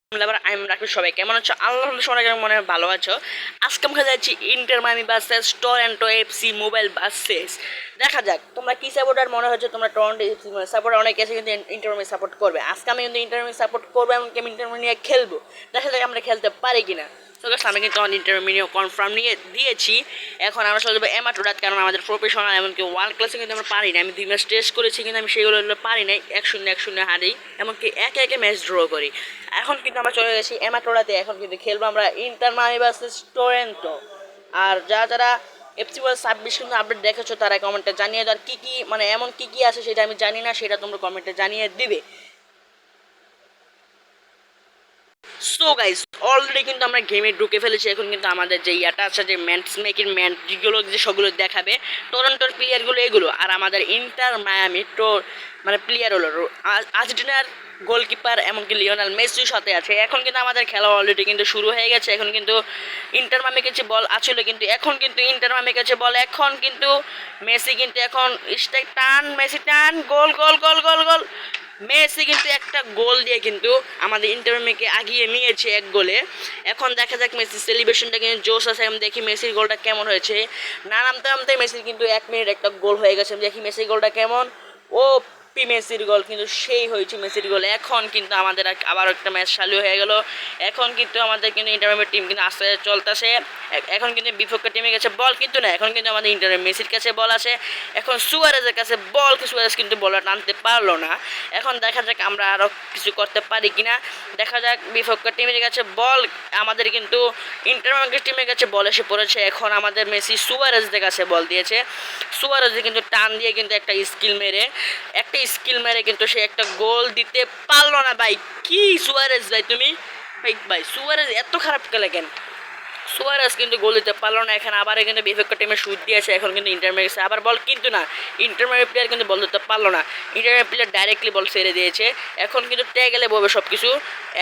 আমি রাখি সবাই কেমন আছো? আল্লাহ সবাই মনে হয় ভালো আছো। আজকে আমরা যাচ্ছি inter Miami versus Toronto FC mobile versus. দেখা যাক তোমরা কি সাপোর্টার মনে হচ্ছে। তোমরা টরন্টো এফসি সাপোর্টার অনেক আছে, কিন্তু ইন্টার মায়ামি সাপোর্ট করবে। আজকে আমি কিন্তু ইন্টার মায়ামি সাপোর্ট করবো, এমনকি আমি ইন্টার মায়ামি নিয়ে খেলবো। দেখা যাক আমরা খেলতে পারি কিনা। তো গাইস, আমি কিন্তু ইন্টার মায়ামি কনফার্ম নিয়ে দিয়েছি। এখন আমরা চলে যাবো এমাটোরাত, কারণ আমাদের প্রফেশনাল এমনকি ওয়ার্ল্ড ক্লাসে কিন্তু আমরা পারি না। আমি 2 ম্যাচ টেস্ট করেছি, কিন্তু আমি সেগুলো পারি নাই। 1-0 হারি, এমনকি একে একে ম্যাচ ড্র করি। এখন কিন্তু আমরা চলে গেছি এমাটোরাতে। এখন কিন্তু খেলবো আমরা ইন্টার মায়ামি ভার্সেস টরন্টো। আর যারা এফসি ওয়ার্ল্ড 26 কিন্তু আপডেট দেখেছো, তারা কমেন্টে জানিয়ে দাও। আর কী কী মানে এমন কী কী আছে সেটা আমি জানি না, সেটা তোমরা কমেন্টে জানিয়ে দিবে। সো গাইস, অলরেডি কিন্তু আমরা গেমে ঢুকে ফেলেছি। এখন কিন্তু আমাদের যে ইয়াটা আছে, যে ম্যাচ মেকিং ম্যাচগুলো যে সবগুলো দেখাবে, টরন্টোর প্লেয়ারগুলো এগুলো। আর আমাদের ইন্টার মায়ামি মানে প্লেয়ার হলো আর্জেন্টিনার গোলকিপার, এমনকি লিওনেল মেসির সাথে আছে। এখন কিন্তু আমাদের খেলা অলরেডি কিন্তু শুরু হয়ে গেছে। এখন কিন্তু ইন্টার মায়ামির কাছে বল আছিল, কিন্তু এখন কিন্তু ইন্টার মায়ামির কাছে বল। এখন কিন্তু মেসি কিন্তু এখন স্ট্রাইক টান, মেসি টান, গোল গোল গোল গোল গোল। মেসি কিন্তু একটা গোল দিয়ে কিন্তু আমাদের ইন্টার মায়ামিকে আগিয়ে নিয়েছে 1 গোলে। এখন দেখা যাক মেসির সেলিব্রেশনটা কিন্তু জোশ আছে। আমি দেখি মেসির গোলটা কেমন হয়েছে। না নামতে নামতে মেসির কিন্তু 1 মিনিট একটা গোল হয়ে গেছে। আমি দেখি মেসির গোলটা কেমন। ও মেসির গোল কিন্তু সেই হয়েছে মেসির গোল। এখন কিন্তু আমাদের আবার একটা ম্যাচ চালু হয়ে গেল। এখন কিন্তু আমাদের কিন্তু ইন্টার মায়ামির টিম কিন্তু আস্তে আস্তে চলতেছে। এখন কিন্তু বিপক্ষ টিমের কাছে বল কিন্তু না, এখন কিন্তু আমাদের ইন্টার মেসির কাছে বল আছে। এখন সুয়ারেজের কাছে বল, সুয়ারেজ কিন্তু বলটা টানতে পারলো না। এখন দেখা যাক আমরা আরও কিছু করতে পারি কিনা। দেখা যাক বিপক্ষ টিমের কাছে বল, আমাদের কিন্তু ইন্টার মায়ামি টিমের কাছে বল এসে পড়েছে। এখন আমাদের মেসি সুয়ারেজদের কাছে বল দিয়েছে। সুয়ারেজ কিন্তু টান দিয়ে কিন্তু একটা স্কিল মেরে কিন্তু সে একটা গোল দিতে পারলো না। ভাই কি সুয়ারেজ ভাই, তুমি ভাই সুয়ারেজ এত খারাপ খেলে কেন? সুয়ারেজ কিন্তু গোল দিতে পারলো না। এখানে আবার কিন্তু বিপক্ষ টিমে শুট দিয়েছে। এখন কিন্তু ইন্টার মায়ামি আবার বল কিন্তু না, ইন্টার মায়ামি প্লেয়ার কিন্তু বল দিতে পারলো না। ইন্টার মায়ামি প্লেয়ার ডাইরেক্টলি বল ছেড়ে দিয়েছে। এখন কিন্তু ট্যাগেলে বলবে সব কিছু।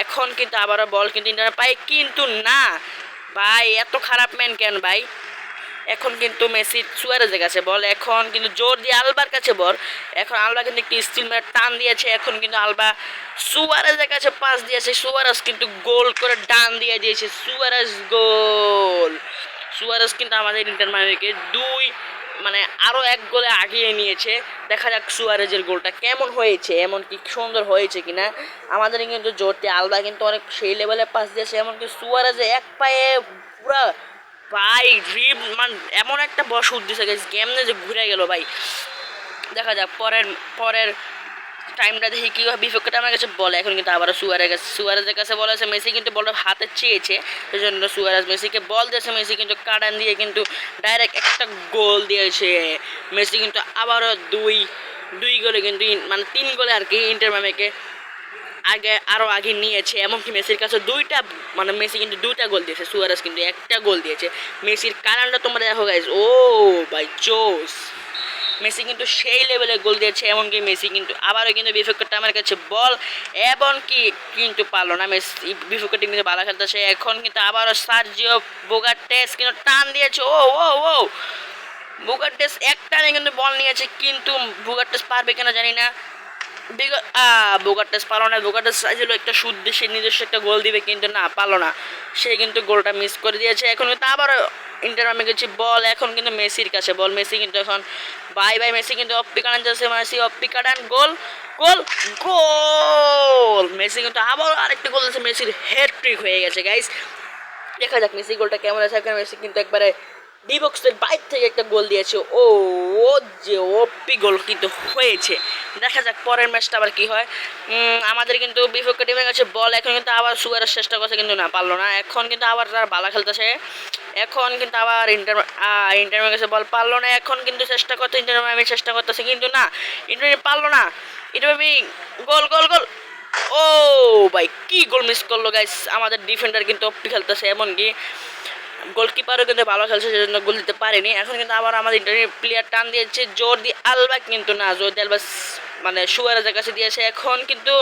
এখন কিন্তু আবারও বল কিন্তু ইন্টার পায় কিন্তু না। ভাই এত খারাপ ম্যান কেন ভাই? এখন কিন্তু মেসি সুয়ারেজের কাছে বল। এখন কিন্তু জোর দিয়ে আলবার কাছে বল। এখন আলবা কিন্তু একটি স্টিল মেরে টান দিয়েছে। এখন কিন্তু আলবা সুয়ারেজের কাছে পাস দিয়েছে। সুয়ারেজ কিন্তু গোল করে ডান দিয়ে দিয়েছে। সুয়ারেজ গোল। সুয়ারেজ কিন্তু আমাদের ইন্টার মায়ামিকে মানে আরও 1 গোলে আগিয়ে নিয়েছে। দেখা যাক সুয়ারেজের গোলটা কেমন হয়েছে, এমনকি সুন্দর হয়েছে কিনা। আমাদের কিন্তু জোরতে আলবা কিন্তু অনেক সেই লেভেলে পাস দিয়েছে। এমনকি সুয়ারেজে এক পায়ে পুরা ভাই ড্রিম মানে এমন একটা বস উঠতেছে গেছে, কেমনে যে ঘুরে গেল ভাই। দেখা যাক পরের টাইমটা দেখি কি বিপক্ষটা আমার কাছে বলে। এখন কিন্তু আবার সুয়ারেজের কাছে বল আছে। মেসি কিন্তু বলটা হাতে চেয়েছে, সেই জন্য সুয়ারেজ মেসিকে বল দিয়েছে। মেসি কিন্তু কাটান দিয়ে কিন্তু ডাইরেক্ট একটা গোল দিয়েছে। মেসি কিন্তু আবারও দুই গোলে কিন্তু মানে 3 গোলে আর কি ইন্টার মায়ামিকে আগে নিয়েছে। এমনকি মেসির কাছে মানে মেসি কিন্তু 2টা গোল দিয়েছে, সুয়ারেজ কিন্তু একটা গোল দিয়েছে। মেসির কারণটা তোমরা দেখো গাইস। ও ভাই জোস, মেসি কিন্তু সেই লেভেলে গোল দিয়েছে। এমনকি মেসি কিন্তু আবারও কিন্তু বিপক্ষ টিমের কাছে বল, এমনকি কিন্তু পারলো না। মেসি বিপক্ষ টিম কিন্তু ভালো খেলতেছে। এখন কিন্তু আবারও সার্জিও বুগার্টেস কিন্তু টান দিয়েছে। ও ও ও বুগার্টেস এক টানে কিন্তু বল নিয়েছে, কিন্তু বুগার্টেস পারবে কিনা জানি না। বোগার্টেস পারলো না। বোগার্টেস চাইছিল একটা শুট দিয়ে সে নিজস্ব একটা গোল দিবে, কিন্তু না পারলো না। সে কিন্তু গোলটা মিস করে দিয়েছে। এখন কিন্তু আবার ইন্টার মায়ামি গেছে বল। এখন কিন্তু মেসির কাছে বল। মেসি কিন্তু এখন মেসি কিন্তু অপ্পি কাটান যাচ্ছে। মেসি অপ্পি কাটান, গোল গোল গোল। মেসি কিন্তু আবার আরেকটা গোল দিয়েছে। মেসির হ্যাট্রিক হয়ে গেছে গাইস। দেখা যাক মেসি গোলটা কেমন আছে। মেসি কিন্তু একবারে ডি বক্সের বাইর থেকে একটা গোল দিয়েছে। ও যে ওপি গোল কিন্তু হয়েছে। দেখা যাক পরের ম্যাচটা আবার কি হয়। আমাদের কিন্তু বিপক্ষ টিমের কাছে বল। এখন কিন্তু আবার সুয়ারের চেষ্টা করছে, কিন্তু না পারলো না। এখন কিন্তু আবার তার বালা খেলতেছে। এখন কিন্তু আবার ইন্টার কাছে বল, পারলো না। এখন কিন্তু চেষ্টা করতে ইন্টার মায়ামি চেষ্টা করতেছে, কিন্তু না ইন্টার পারলো না। ইন্টার মায়ামি গোল গোল গোল। ও ভাই কি গোল মিস করলো গাইস। আমাদের ডিফেন্ডার কিন্তু অপ্পি খেলতেছে, এমনকি গোলকিপারও কিন্তু ভালো খেলছে, সেজন্য গোল দিতে পারেনি। এখন কিন্তু আবার আমাদের ইন্টারভিউ প্লেয়ার টান দিয়েছে জোর দিয়ে আলবা, কিন্তু না জোর দিয়ে আলবা মানে সুয়ারেজের কাছে দিয়েছে। এখন কিন্তু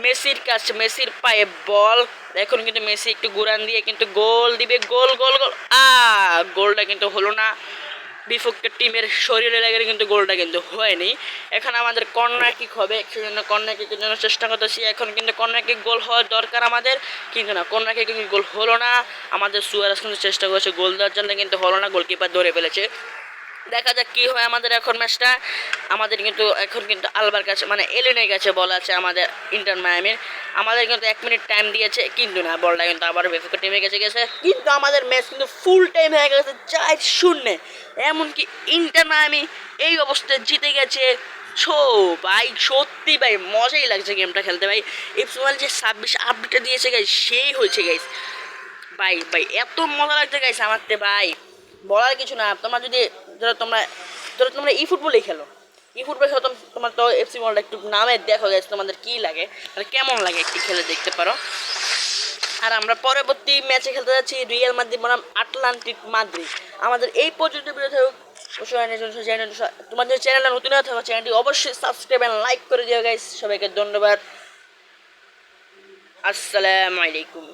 মেসির পায়ে বল। এখন কিন্তু মেসি একটু গুরান দিয়ে কিন্তু গোল দিবে। গোল গোল গোল গোলটা কিন্তু হলো না। বিপক্ষ টিমের শরীরে লেগে কিন্তু গোলটা কিন্তু হয়নি। এখন আমাদের কর্নার কিক হবে, সেজন্য কর্নার কিকের জন্য চেষ্টা করতেছি। এখন কিন্তু কর্নার কিক গোল হওয়ার দরকার আমাদের, কিন্তু না, কর্নার কিক কিন্তু গোল হলো না। আমাদের সুয়ারেস কিন্তু চেষ্টা করেছে গোল দেওয়ার জন্য, কিন্তু হলো না, গোলকিপার ধরে ফেলেছে। দেখা যাক কী হয় আমাদের এখন ম্যাচটা। আমাদের কিন্তু এখন কিন্তু আলবার কাছে মানে এলেনের কাছে বল আছে আমাদের ইন্টার মায়ামির। আমাদের কিন্তু 1 মিনিট টাইম দিয়েছে, কিন্তু না, বলটা কিন্তু আবার বিপক্ষ টিমের কাছে গেছে। কিন্তু আমাদের ম্যাচ কিন্তু ফুল টাইম হয়ে গেছে 4-0। এমনকি ইন্টার মায়ামি এই অবস্থায় জিতে গেছে। সো ভাই সত্যি ভাই মজাই লাগছে গেমটা খেলতে ভাই। এফসি যে 26 আপডেটটা দিয়েছে গাইস, সেই হয়েছে গাইস। ভাই ভাই এত মজা লাগছে গাইস আমার তে ভাই, বলার কিছু না। তোমরা যদি ধরো তোমরা ই ফুটবলেই খেলো, ই ফুটবল খেলো, তোমার তো এফসি মলটা একটু নামে দেখো গাইস, তোমাদের কী লাগে, মানে কেমন লাগে একটু খেলে দেখতে পারো। আর আমরা পরবর্তী ম্যাচে খেলতে যাচ্ছি রিয়াল মাদ্রিদ বনাম আটলান্টিক মাদ্রিদ। আমাদের এই পর্যন্ত বিরোধী তোমাদের চ্যানেলটা নতুন হয়ে থাকো, চ্যানেলটি অবশ্যই সাবস্ক্রাইব অ্যান্ড লাইক করে দিও গাইস। সবাইকে ধন্যবাদ। আসসালামু আলাইকুম।